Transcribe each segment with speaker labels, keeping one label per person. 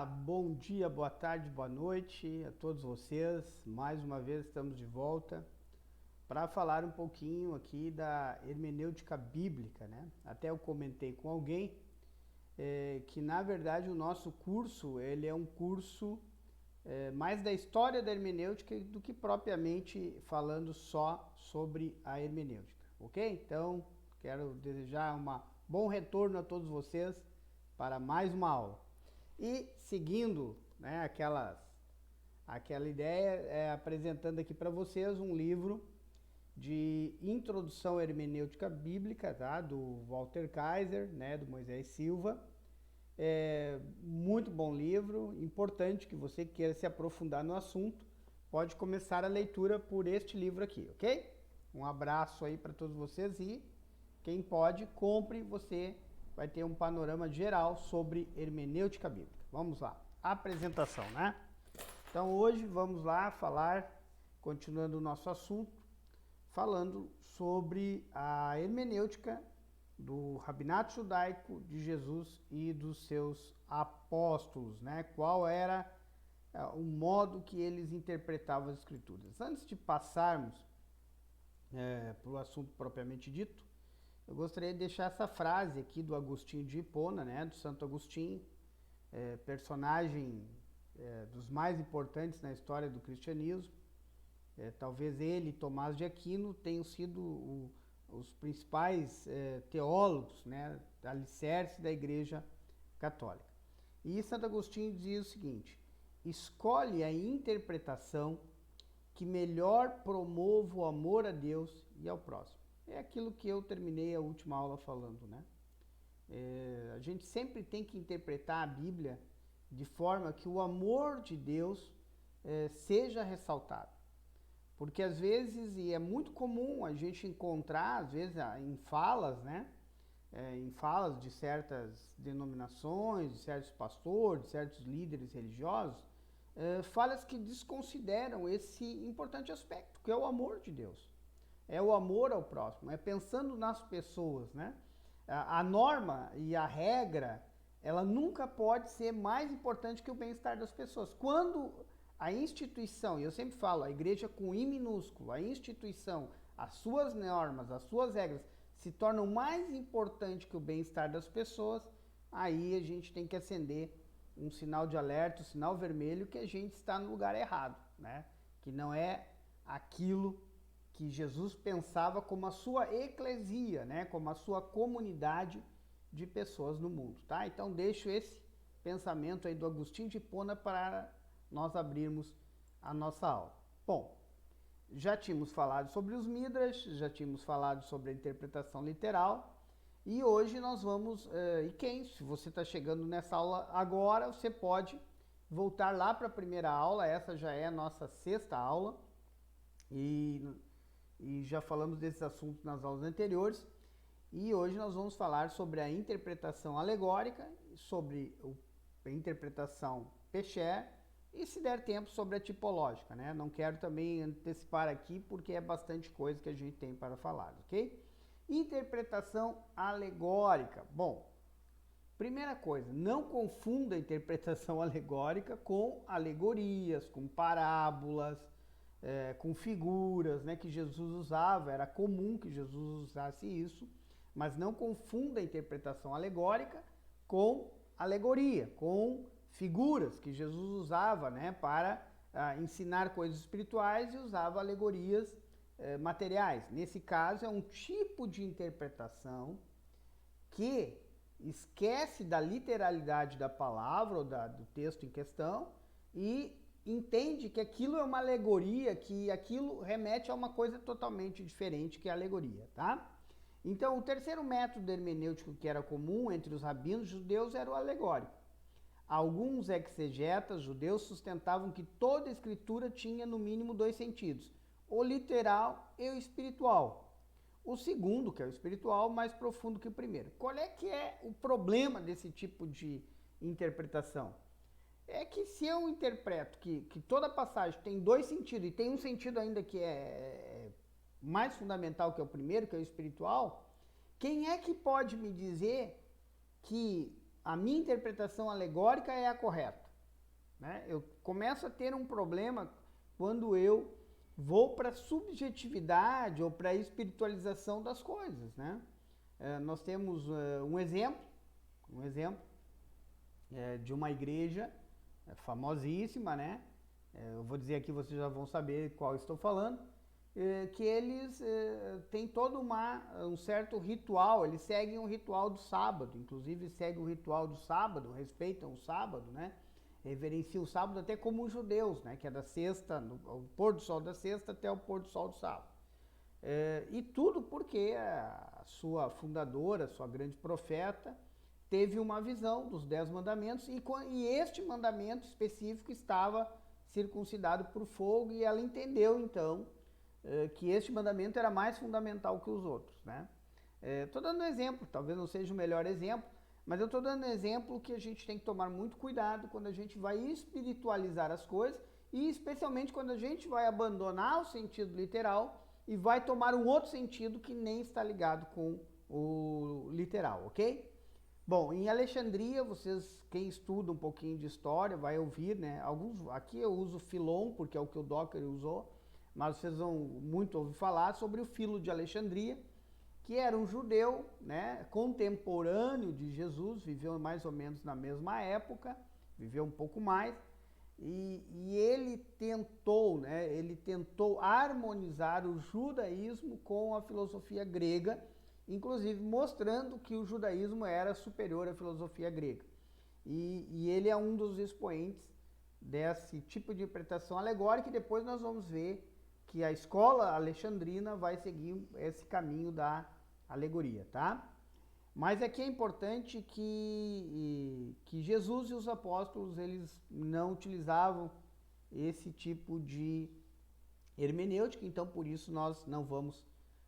Speaker 1: Olá, bom dia, boa tarde, boa noite a todos vocês. Mais uma vez estamos de volta para falar um pouquinho aqui da hermenêutica bíblica, né? Até eu comentei com alguém que na verdade o nosso curso ele é um curso mais da história da hermenêutica do que propriamente falando só sobre a hermenêutica, ok? Então quero desejar um bom retorno a todos vocês para mais uma aula. E seguindo, né, aquela ideia, apresentando aqui para vocês um livro de introdução à hermenêutica bíblica, tá? Do Walter Kaiser, né, do Moisés Silva. Muito bom livro, importante que você queira se aprofundar no assunto, pode começar a leitura por este livro aqui, ok? Um abraço aí para todos vocês e quem pode, compre, você vai ter um panorama geral sobre hermenêutica bíblica. Vamos lá, apresentação, né? Então hoje vamos lá falar, continuando o nosso assunto, falando sobre a hermenêutica do rabinato judaico de Jesus e dos seus apóstolos, né? Qual era o modo que eles interpretavam as escrituras. Antes de passarmos para o assunto propriamente dito, eu gostaria de deixar essa frase aqui do Agostinho de Hipona, né, do Santo Agostinho, personagem dos mais importantes na história do cristianismo. Talvez ele e Tomás de Aquino tenham sido os principais teólogos, né, alicerce da Igreja Católica. E Santo Agostinho dizia o seguinte: escolhe a interpretação que melhor promova o amor a Deus e ao próximo. É aquilo que eu terminei a última aula falando, né? A gente sempre tem que interpretar a Bíblia de forma que o amor de Deus seja ressaltado. Porque às vezes, e é muito comum a gente encontrar, às vezes, em falas, né? Em falas de certas denominações, de certos pastores, de certos líderes religiosos, falas que desconsideram esse importante aspecto, que é o amor de Deus. É o amor ao próximo, é pensando nas pessoas, né? A norma e a regra, ela nunca pode ser mais importante que o bem-estar das pessoas. Quando a instituição, e eu sempre falo, a igreja com I minúsculo, a instituição, as suas normas, as suas regras, se tornam mais importantes que o bem-estar das pessoas, aí a gente tem que acender um sinal de alerta, um sinal vermelho, que a gente está no lugar errado, né? Que não é aquilo que Jesus pensava como a sua eclesia, né? Como a sua comunidade de pessoas no mundo, tá? Então deixo esse pensamento aí do Agostinho de Hipona para nós abrirmos a nossa aula. Bom, já tínhamos falado sobre os Midrash, já tínhamos falado sobre a interpretação literal, e hoje nós vamos, se você está chegando nessa aula agora, você pode voltar lá para a primeira aula, essa já é a nossa sexta aula, e já falamos desses assuntos nas aulas anteriores, e hoje nós vamos falar sobre a interpretação alegórica, sobre a interpretação Pesher, e se der tempo sobre a tipológica, né? Não quero também antecipar aqui porque é bastante coisa que a gente tem para falar, ok? Interpretação alegórica. Bom, primeira coisa, não confunda a interpretação alegórica com alegorias, com parábolas, com figuras, né, que Jesus usava. Era comum que Jesus usasse isso, mas não confunda a interpretação alegórica com alegoria, com figuras que Jesus usava, né, para ensinar coisas espirituais, e usava alegorias materiais. Nesse caso, é um tipo de interpretação que esquece da literalidade da palavra ou do texto em questão e entende que aquilo é uma alegoria, que aquilo remete a uma coisa totalmente diferente, que é a alegoria, tá? Então, o terceiro método hermenêutico que era comum entre os rabinos judeus era o alegórico. Alguns exegetas judeus sustentavam que toda a escritura tinha no mínimo dois sentidos, o literal e o espiritual. O segundo, que é o espiritual, mais profundo que o primeiro. Qual é que é o problema desse tipo de interpretação? É que se eu interpreto que toda passagem tem dois sentidos, e tem um sentido ainda que é mais fundamental que é o primeiro, que é o espiritual, quem é que pode me dizer que a minha interpretação alegórica é a correta? né? Eu começo a ter um problema quando eu vou para a subjetividade ou para a espiritualização das coisas, né? Nós temos um exemplo de uma igreja famosíssima, né? Eu vou dizer aqui, vocês já vão saber qual estou falando, que eles têm todo um certo ritual, eles seguem um ritual do sábado, inclusive seguem o ritual do sábado, respeitam o sábado, né? Reverenciam o sábado até como os judeus, né? Que é da sexta, o pôr do sol da sexta até o pôr do sol do sábado. E tudo porque a sua fundadora, a sua grande profeta, teve uma visão dos 10 mandamentos e este mandamento específico estava circuncidado por fogo e ela entendeu então que este mandamento era mais fundamental que os outros, né? Estou dando um exemplo, talvez não seja o melhor exemplo, mas eu estou dando um exemplo que a gente tem que tomar muito cuidado quando a gente vai espiritualizar as coisas e especialmente quando a gente vai abandonar o sentido literal e vai tomar um outro sentido que nem está ligado com o literal, ok? Bom, em Alexandria, quem estuda um pouquinho de história vai ouvir, né? Aqui eu uso Filon, porque é o que o Dockery usou, mas vocês vão muito ouvir falar sobre o Filo de Alexandria, que era um judeu, né, contemporâneo de Jesus, viveu mais ou menos na mesma época, viveu um pouco mais, e ele tentou harmonizar o judaísmo com a filosofia grega, inclusive mostrando que o judaísmo era superior à filosofia grega. E ele é um dos expoentes desse tipo de interpretação alegórica, e depois nós vamos ver que a escola alexandrina vai seguir esse caminho da alegoria, tá? Mas aqui é importante que Jesus e os apóstolos, eles não utilizavam esse tipo de hermenêutica, então por isso nós não vamos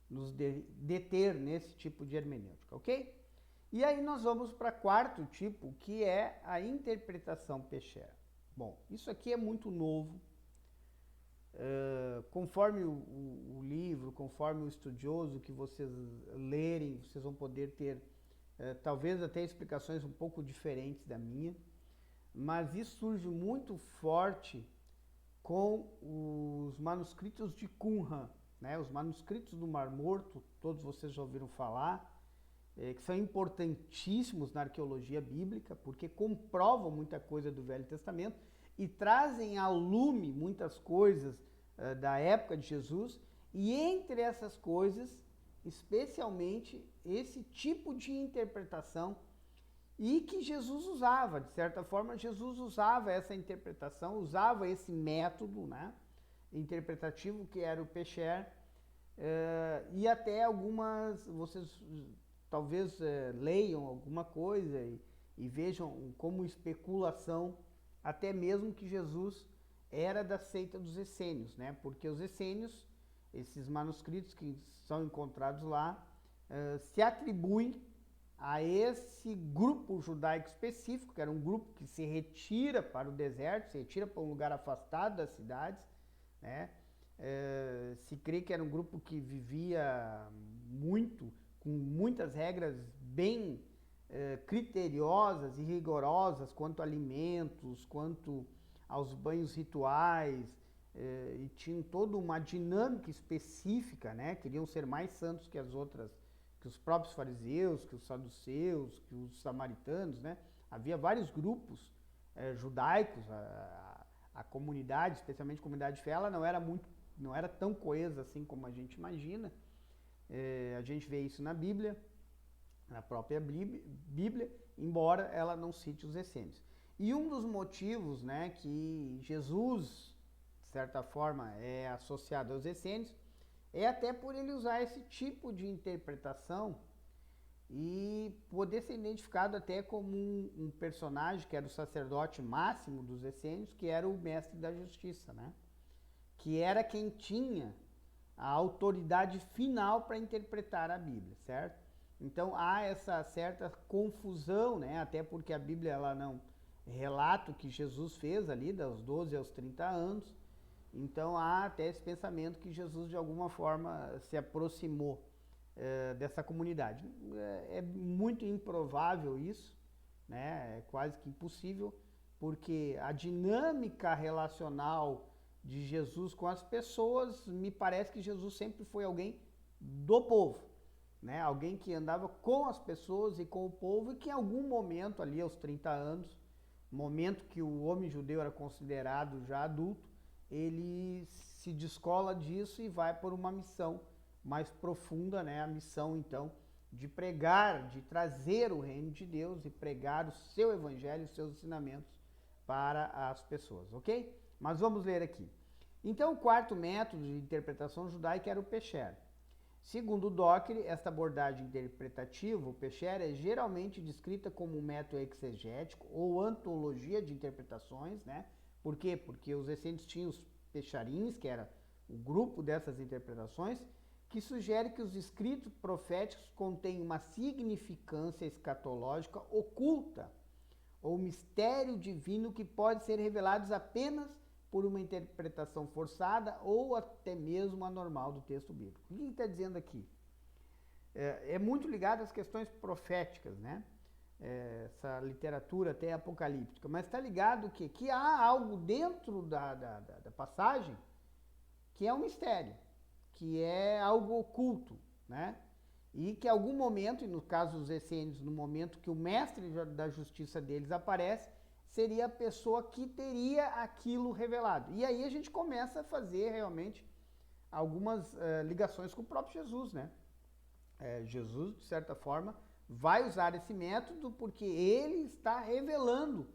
Speaker 1: nos deter nesse tipo de hermenêutica, ok? E aí nós vamos para quarto tipo, que é a interpretação pesher. Bom, isso aqui é muito novo. Conforme o livro, conforme o estudioso que vocês lerem, vocês vão poder ter talvez até explicações um pouco diferentes da minha, mas isso surge muito forte com os manuscritos de Qumran, né? Os manuscritos do Mar Morto, todos vocês já ouviram falar, que são importantíssimos na arqueologia bíblica, porque comprovam muita coisa do Velho Testamento e trazem à lume muitas coisas da época de Jesus, e entre essas coisas, especialmente esse tipo de interpretação, e que Jesus usava, de certa forma, Jesus usava essa interpretação, usava esse método, né, interpretativo que era o pesher, e até algumas, vocês talvez leiam alguma coisa e vejam como especulação, até mesmo que Jesus era da seita dos essênios, né? Porque os essênios, esses manuscritos que são encontrados lá, se atribuem a esse grupo judaico específico, que era um grupo que se retira para o deserto, se retira para um lugar afastado das cidades, né? Se crê que era um grupo que vivia com muitas regras bem criteriosas e rigorosas quanto a alimentos, quanto aos banhos rituais, e tinham toda uma dinâmica específica, né? Queriam ser mais santos que as outras, que os próprios fariseus, que os saduceus, que os samaritanos, né? Havia vários grupos judaicos, a comunidade, especialmente a comunidade de fé, ela não era tão coesa assim como a gente imagina. A gente vê isso na Bíblia, na própria Bíblia, embora ela não cite os essênios. E um dos motivos, né, que Jesus, de certa forma, é associado aos essênios, é até por ele usar esse tipo de interpretação e poder ser identificado até como um personagem que era o sacerdote máximo dos essênios, que era o mestre da justiça, né? Que era quem tinha a autoridade final para interpretar a Bíblia, certo? Então há essa certa confusão, né? Até porque a Bíblia ela não relata o que Jesus fez ali, dos 12 aos 30 anos. Então há até esse pensamento que Jesus de alguma forma se aproximou dessa comunidade. É muito improvável isso, né? É quase que impossível, porque a dinâmica relacional de Jesus com as pessoas, me parece que Jesus sempre foi alguém do povo, né? Alguém que andava com as pessoas e com o povo e que em algum momento ali aos 30 anos, momento que o homem judeu era considerado já adulto, ele se descola disso e vai por uma missão mais profunda, né? A missão então de pregar, de trazer o reino de Deus e pregar o seu evangelho, os seus ensinamentos para as pessoas, ok? Mas vamos ler aqui. Então, o quarto método de interpretação judaica era o Pesher. Segundo Dockery, esta abordagem interpretativa, o Pesher, é geralmente descrita como um método exegético ou antologia de interpretações, né? Por quê? Porque os essênios tinham os Pesharins, que era o grupo dessas interpretações, que sugere que os escritos proféticos contêm uma significância escatológica oculta, ou mistério divino que pode ser revelados apenas por uma interpretação forçada ou até mesmo anormal do texto bíblico. O que ele está dizendo aqui? É muito ligado às questões proféticas, né? Essa literatura até apocalíptica, mas está ligado que há algo dentro da passagem que é um mistério, que é algo oculto, né? E que em algum momento, e no caso dos essênios, no momento que o mestre da justiça deles aparece, seria a pessoa que teria aquilo revelado. E aí a gente começa a fazer realmente algumas ligações com o próprio Jesus, né? Jesus, de certa forma, vai usar esse método porque ele está revelando.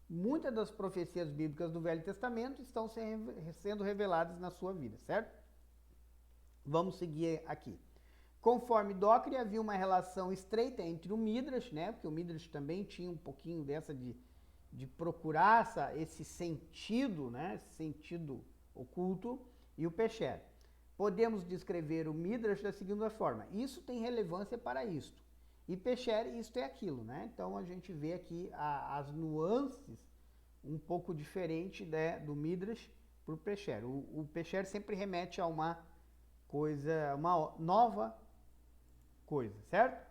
Speaker 1: Muitas das profecias bíblicas do Velho Testamento estão sendo reveladas na sua vida, certo? Vamos seguir aqui. Conforme Dockery, havia uma relação estreita entre o Midrash, né? Porque o Midrash também tinha um pouquinho dessa de procurar esse sentido, né? Esse sentido oculto, e o Pesher. Podemos descrever o Midrash da seguinte forma: isso tem relevância para isto. E Pesher, isto é aquilo, né? Então a gente vê aqui as nuances um pouco diferente, né, do Midrash para o Pesher. O Pesher sempre remete a uma coisa, uma nova coisa, certo?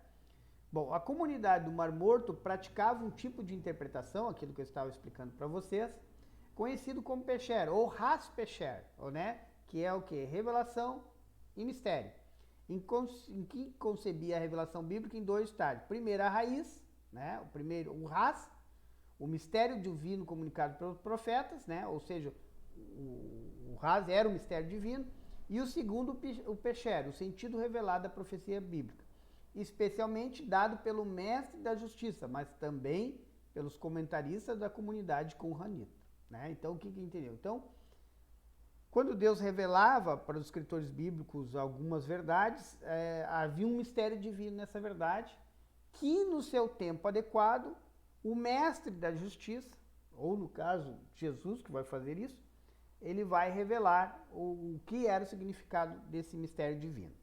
Speaker 1: Bom, a comunidade do Mar Morto praticava um tipo de interpretação, aquilo que eu estava explicando para vocês, conhecido como Pesher, ou Ras Pesher, né? Que é o que? Revelação e mistério. Em que concebia a revelação bíblica em dois estágios. Primeiro, a raiz, né? O primeiro, o Ras, o mistério divino comunicado pelos profetas, né? Ou seja, o Ras era o mistério divino. E o segundo, o Pesher, o sentido revelado da profecia bíblica, especialmente dado pelo mestre da justiça, mas também pelos comentaristas da comunidade qumranita, né? Então, o que entendeu? Então, quando Deus revelava para os escritores bíblicos algumas verdades, havia um mistério divino nessa verdade, que no seu tempo adequado, o mestre da justiça, ou no caso, Jesus, que vai fazer isso, ele vai revelar o que era o significado desse mistério divino.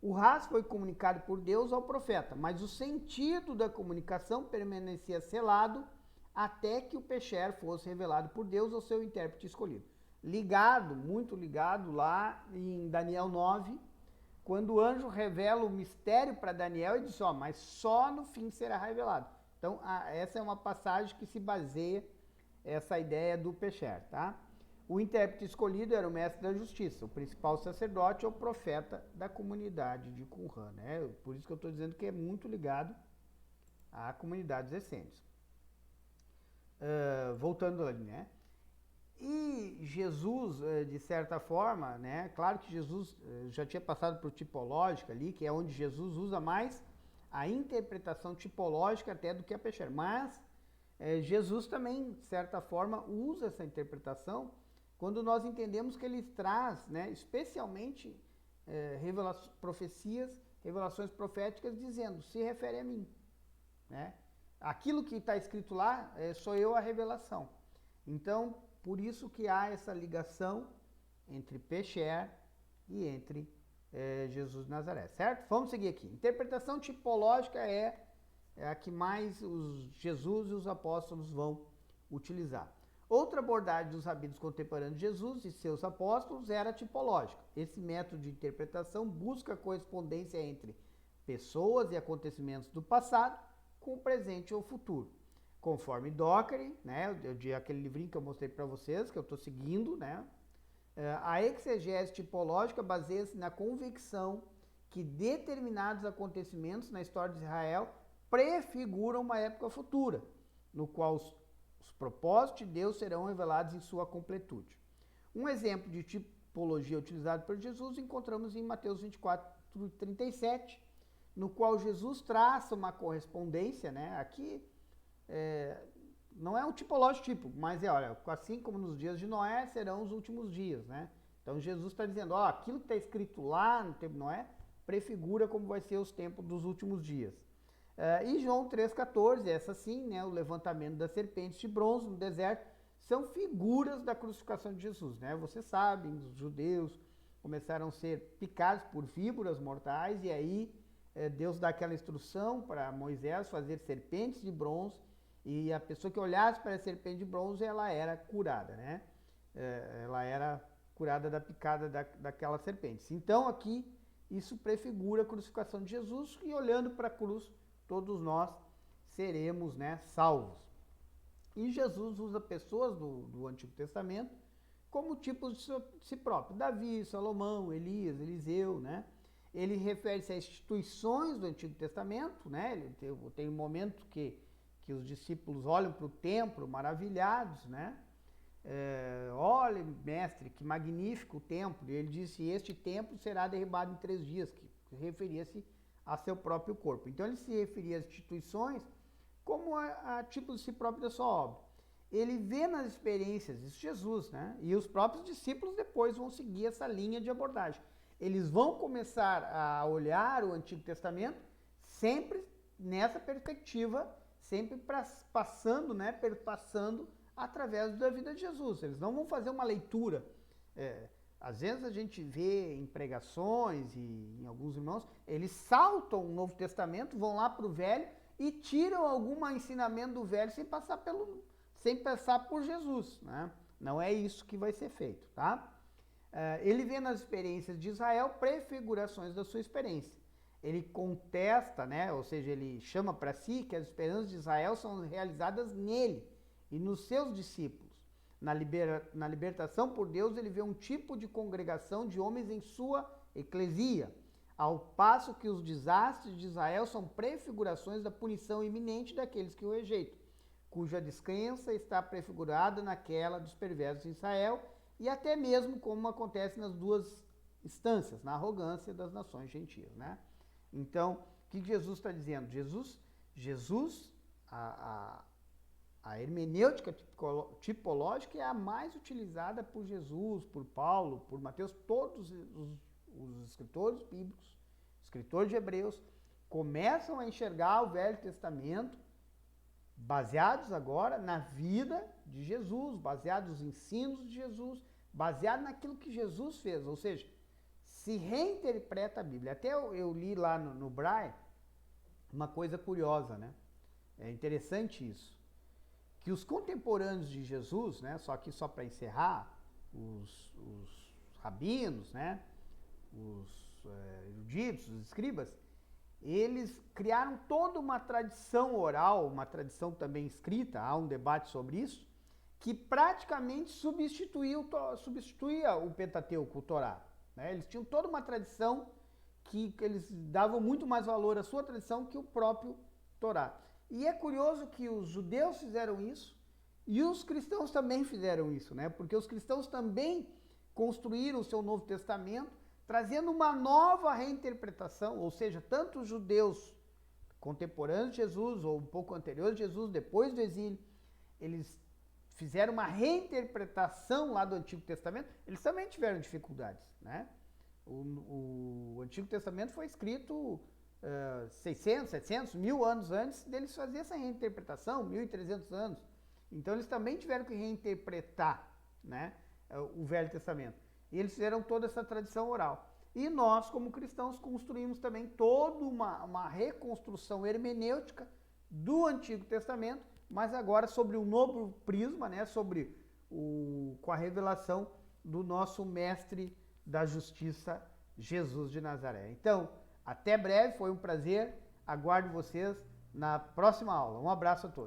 Speaker 1: O Ras foi comunicado por Deus ao profeta, mas o sentido da comunicação permanecia selado até que o Pesher fosse revelado por Deus ao seu intérprete escolhido. Ligado, muito ligado lá em Daniel 9, quando o anjo revela o mistério para Daniel e diz, mas só no fim será revelado. Então, essa é uma passagem que se baseia essa ideia do Pesher, tá? O intérprete escolhido era o mestre da justiça, o principal sacerdote ou profeta da comunidade de Qumran, né? Por isso que eu estou dizendo que é muito ligado à comunidade dos essênios. Voltando ali, né? E Jesus, de certa forma, né? Claro que Jesus já tinha passado por tipológica ali, que é onde Jesus usa mais a interpretação tipológica até do que a Pesher. Mas Jesus também, de certa forma, usa essa interpretação quando nós entendemos que ele traz, né, especialmente revelações proféticas dizendo, se refere a mim, né? Aquilo que está escrito lá, sou eu a revelação. Então, por isso que há essa ligação entre Pesher e entre Jesus de Nazaré, certo? Vamos seguir aqui. Interpretação tipológica é a que mais Jesus e os apóstolos vão utilizar. Outra abordagem dos rabinos contemporâneos de Jesus e seus apóstolos era a tipológica. Esse método de interpretação busca a correspondência entre pessoas e acontecimentos do passado com o presente ou futuro, conforme Dockery, né, aquele livrinho que eu mostrei para vocês, que eu estou seguindo, né, a exegese tipológica baseia-se na convicção que determinados acontecimentos na história de Israel prefiguram uma época futura, no qual os propósitos de Deus serão revelados em sua completude. Um exemplo de tipologia utilizado por Jesus encontramos em Mateus 24:37, no qual Jesus traça uma correspondência, né? Aqui não é um tipológico tipo, mas olha, assim como nos dias de Noé serão os últimos dias, né? Então Jesus está dizendo, aquilo que está escrito lá no tempo de Noé prefigura como vai ser os tempos dos últimos dias. E João 3,14, essa sim, né? O levantamento das serpentes de bronze no deserto, são figuras da crucificação de Jesus, né? Vocês sabem, os judeus começaram a ser picados por víboras mortais e aí Deus dá aquela instrução para Moisés fazer serpentes de bronze e a pessoa que olhasse para a serpente de bronze, ela era curada, né? Ela era curada da picada daquela serpente. Então aqui isso prefigura a crucificação de Jesus e olhando para a cruz, todos nós seremos, né, salvos. E Jesus usa pessoas do Antigo Testamento como tipos de si próprio. Davi, Salomão, Elias, Eliseu, né? Ele refere-se a instituições do Antigo Testamento, né? Tem um momento que os discípulos olham para o templo maravilhados, né? Olha, mestre, que magnífico o templo. E ele disse, este templo será derribado em 3 dias, que referia-se a seu próprio corpo. Então ele se referia às instituições como a tipo de si próprio da sua obra. Ele vê nas experiências, isso Jesus, né? E os próprios discípulos depois vão seguir essa linha de abordagem. Eles vão começar a olhar o Antigo Testamento sempre nessa perspectiva, sempre passando, né? Perpassando através da vida de Jesus. Eles não vão fazer uma leitura. Às vezes a gente vê em pregações e em alguns irmãos, eles saltam o Novo Testamento, vão lá para o Velho e tiram algum ensinamento do Velho sem passar por Jesus, né? Não é isso que vai ser feito, tá? Ele vê nas experiências de Israel prefigurações da sua experiência. Ele contesta, né? Ou seja, ele chama para si que as esperanças de Israel são realizadas nele e nos seus discípulos. Na libertação por Deus, ele vê um tipo de congregação de homens em sua eclesia, ao passo que os desastres de Israel são prefigurações da punição iminente daqueles que o rejeitam, cuja descrença está prefigurada naquela dos perversos em Israel, e até mesmo como acontece nas duas instâncias, na arrogância das nações gentias, né? Então, o que Jesus está dizendo? A hermenêutica tipológica é a mais utilizada por Jesus, por Paulo, por Mateus, todos os escritores bíblicos, escritores de Hebreus, começam a enxergar o Velho Testamento baseados agora na vida de Jesus, baseados nos ensinos de Jesus, baseado naquilo que Jesus fez, ou seja, se reinterpreta a Bíblia. Até eu li lá no Braille uma coisa curiosa, né? É interessante isso. Que os contemporâneos de Jesus, né, só para encerrar, os rabinos, né, os eruditos, os escribas, eles criaram toda uma tradição oral, uma tradição também escrita, há um debate sobre isso, que praticamente substituía o Pentateuco, o Torá, né? Eles tinham toda uma tradição que eles davam muito mais valor à sua tradição que o próprio Torá. E é curioso que os judeus fizeram isso e os cristãos também fizeram isso, né? Porque os cristãos também construíram o seu Novo Testamento, trazendo uma nova reinterpretação, ou seja, tanto os judeus contemporâneos de Jesus, ou um pouco anteriores de Jesus, depois do exílio, eles fizeram uma reinterpretação lá do Antigo Testamento, eles também tiveram dificuldades, né? O Antigo Testamento foi escrito 600, 700, 1000 anos antes deles fazerem essa reinterpretação, 1300 anos. Então eles também tiveram que reinterpretar, né, o Velho Testamento. E eles fizeram toda essa tradição oral. E nós, como cristãos, construímos também toda uma reconstrução hermenêutica do Antigo Testamento, mas agora sobre um novo prisma, né, com a revelação do nosso mestre da justiça, Jesus de Nazaré. Então, até breve, foi um prazer, aguardo vocês na próxima aula. Um abraço a todos.